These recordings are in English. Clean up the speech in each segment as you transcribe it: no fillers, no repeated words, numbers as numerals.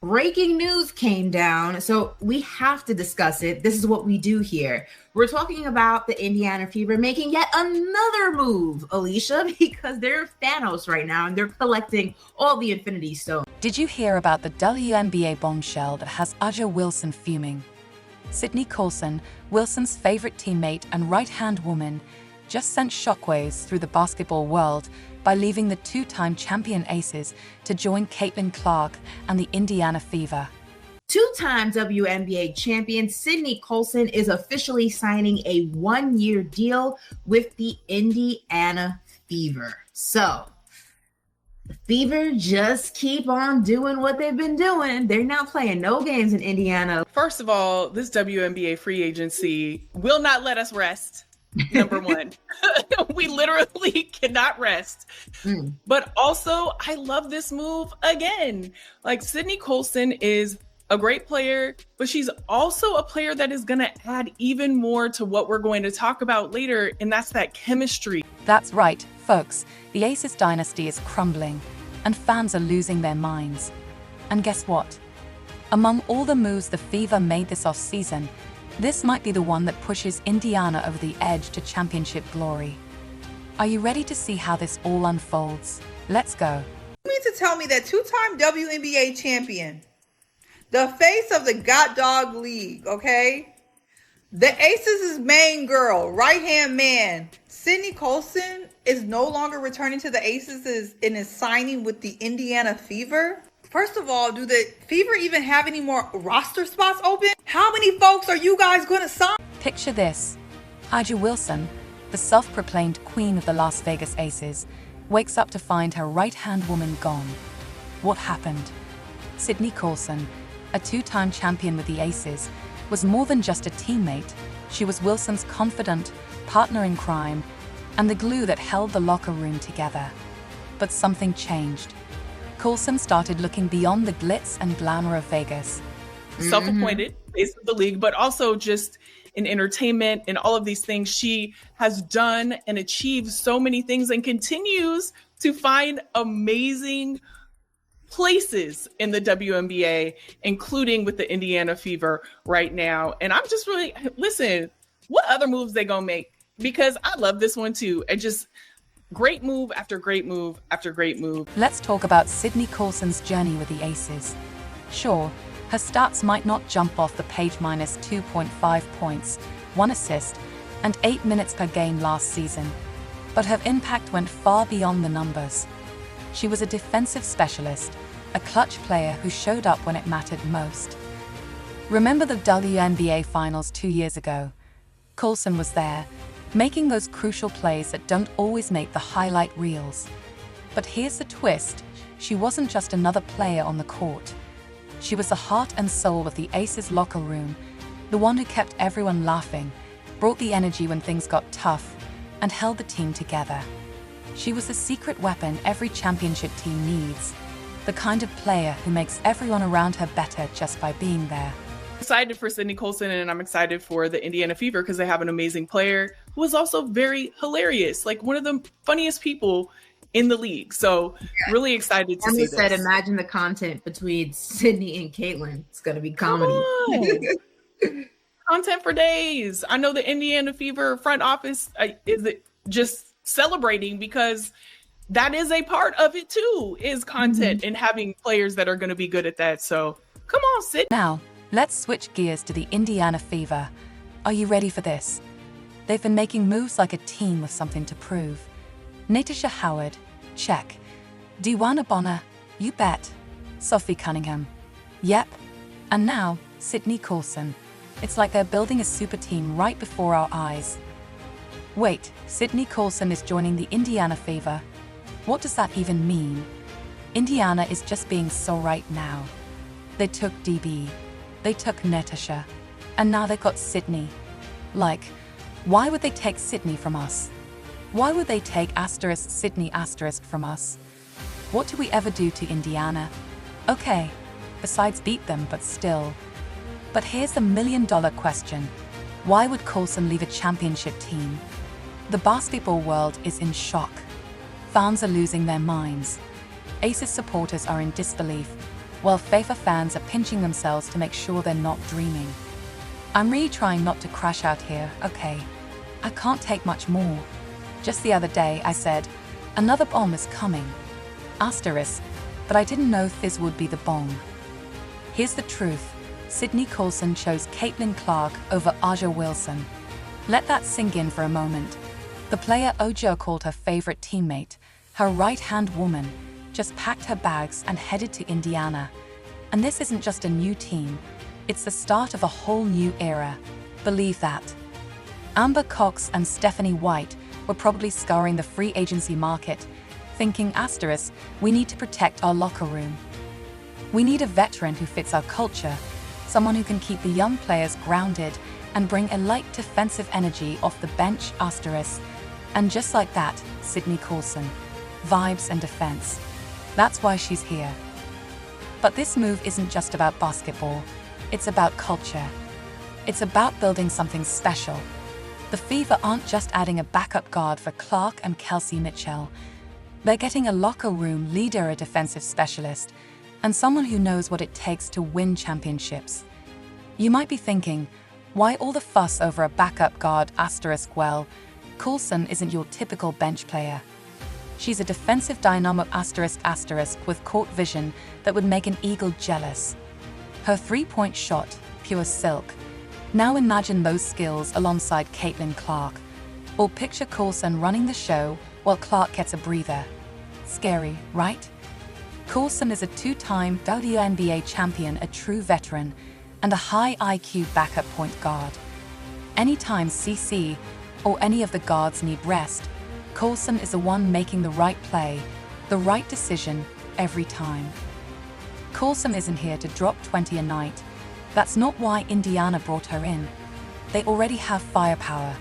Breaking news came down, so we have to discuss it. This is what we do here. We're talking about the Indiana Fever making yet another move, Alicia, because they're Thanos right now and they're collecting all the Infinity Stones. Did you hear about the WNBA bombshell that has A'ja Wilson fuming? Sydney Colson, Wilson's favorite teammate and right-hand woman, just sent shockwaves through the basketball world by leaving the two-time champion Aces to join Caitlin Clark and the Indiana Fever. Two-time WNBA champion Sydney Colson is officially signing a one-year deal with the Indiana Fever. So, the Fever just keep on doing what they've been doing. They're not playing no games in Indiana. First of all, this WNBA free agency will not let us rest. Number one, we literally cannot rest. But also, I love this move again. Like, Sydney Colson is a great player, but she's also a player that is going to add even more to what we're going to talk about later, and that's that chemistry. That's right, folks. The Aces dynasty is crumbling, and fans are losing their minds. And guess what? Among all the moves the Fever made this offseason, this might be the one that pushes Indiana over the edge to championship glory. Are you ready to see how this all unfolds? Let's go. You mean to tell me that two-time WNBA champion, the face of the God Dog League, okay? The Aces' main girl, right-hand man, Sydney Colson, is no longer returning to the Aces and is signing with the Indiana Fever? First of all, do the Fever even have any more roster spots open? How many folks are you guys going to sign? Picture this. A'ja Wilson, the self-proclaimed queen of the Las Vegas Aces, wakes up to find her right-hand woman gone. What happened? Sydney Colson, a two-time champion with the Aces, was more than just a teammate. She was Wilson's confidant, partner in crime, and the glue that held the locker room together. But something changed. Colson started looking beyond the glitz and glamour of Vegas. Self-appointed, face of the league, but also just in entertainment and all of these things. She has done and achieved so many things and continues to find amazing places in the WNBA, including with the Indiana Fever right now. And I'm just really, listen, what other moves they gonna make? Because I love this one too. And just great move after great move after great move. Let's talk about Sydney Colson's journey with the Aces. Sure, her stats might not jump off the page minus 2.5 points, 1 assist, and 8 minutes per game last season. But her impact went far beyond the numbers. She was a defensive specialist, a clutch player who showed up when it mattered most. Remember the WNBA Finals 2 years ago? Colson was there, making those crucial plays that don't always make the highlight reels. But here's the twist. She wasn't just another player on the court. She was the heart and soul of the Aces locker room, the one who kept everyone laughing, brought the energy when things got tough, and held the team together. She was the secret weapon every championship team needs, the kind of player who makes everyone around her better just by being there. Excited for Sydney Colson, and I'm excited for the Indiana Fever because they have an amazing player who is also very hilarious, like one of the funniest people in the league. So really excited to see this. Said, imagine the content between Sydney and Caitlin. It's going to be comedy. Content for days. I know the Indiana Fever front office is just celebrating because that is a part of it too, is content and having players that are going to be good at that. So come on, Sydney. Now, let's switch gears to the Indiana Fever. Are you ready for this? They've been making moves like a team with something to prove. Natasha Howard, check. Dewana Bonner, you bet. Sophie Cunningham, yep. And now, Sydney Colson. It's like they're building a super team right before our eyes. Wait, Sydney Colson is joining the Indiana Fever. What does that even mean? Indiana is just being so right now. They took DB, they took Natasha, and now they got Sydney. Like, why would they take Sydney from us? Why would they take Sydney from us? What do we ever do to Indiana? Okay, besides beat them, but still. But here's the million-dollar question. Why would Colson leave a championship team? The basketball world is in shock. Fans are losing their minds. Aces supporters are in disbelief. while Fever fans are pinching themselves to make sure they're not dreaming. I'm really trying not to crash out here, okay? I can't take much more. Just the other day I said, another bomb is coming. Asterisk, but I didn't know this would be the bomb. Here's the truth. Sydney Colson chose Caitlin Clark over Aja Wilson. Let that sink in for a moment. The player Ojo called her favorite teammate, her right-hand woman, just packed her bags and headed to Indiana. And this isn't just a new team, it's the start of a whole new era. Believe that. Amber Cox and Stephanie White were probably scouring the free agency market, thinking, asterisk, we need to protect our locker room. We need a veteran who fits our culture, someone who can keep the young players grounded and bring a light defensive energy off the bench, asterisk. And just like that, Sydney Colson. Vibes and defense. That's why she's here. But this move isn't just about basketball. It's about culture. It's about building something special. The Fever aren't just adding a backup guard for Clark and Kelsey Mitchell. They're getting a locker room leader, a defensive specialist, and someone who knows what it takes to win championships. You might be thinking, why all the fuss over a backup guard, asterisk? Well, Colson isn't your typical bench player. She's a defensive dynamo, asterisk, asterisk, with court vision that would make an eagle jealous. Her three-point shot, pure silk. Now imagine those skills alongside Caitlin Clark. Or picture Colson running the show while Clark gets a breather. Scary, right? Colson is a two-time WNBA champion, a true veteran, and a high IQ backup point guard. Anytime CC or any of the guards need rest, Colson is the one making the right play, the right decision every time. Colson isn't here to drop 20 a night. That's not why Indiana brought her in. They already have firepower.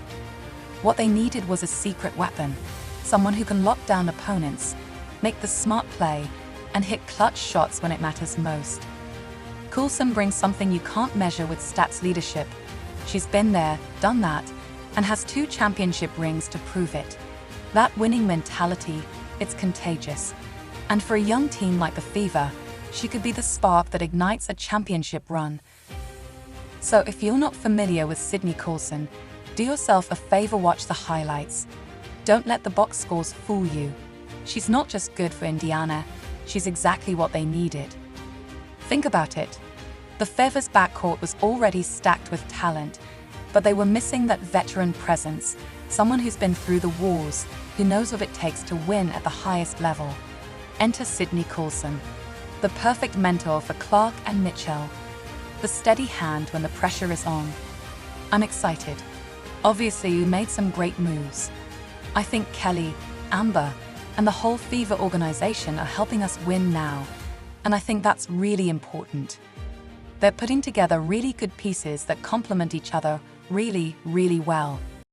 What they needed was a secret weapon, someone who can lock down opponents, make the smart play, and hit clutch shots when it matters most. Colson brings something you can't measure with stats: leadership. She's been there, done that, and has 2 championship rings to prove it. That winning mentality, it's contagious. And for a young team like the Fever, she could be the spark that ignites a championship run. So if you're not familiar with Sydney Colson, do yourself a favor, watch the highlights. Don't let the box scores fool you. She's not just good for Indiana, she's exactly what they needed. Think about it. The Fever's backcourt was already stacked with talent, but they were missing that veteran presence, someone who's been through the wars, who knows what it takes to win at the highest level. Enter Sydney Colson, the perfect mentor for Clark and Mitchell, the steady hand when the pressure is on. I'm excited. Obviously, you made some great moves. I think Kelly, Amber, and the whole Fever organization are helping us win now, and I think that's really important. They're putting together really good pieces that complement each other really, really well.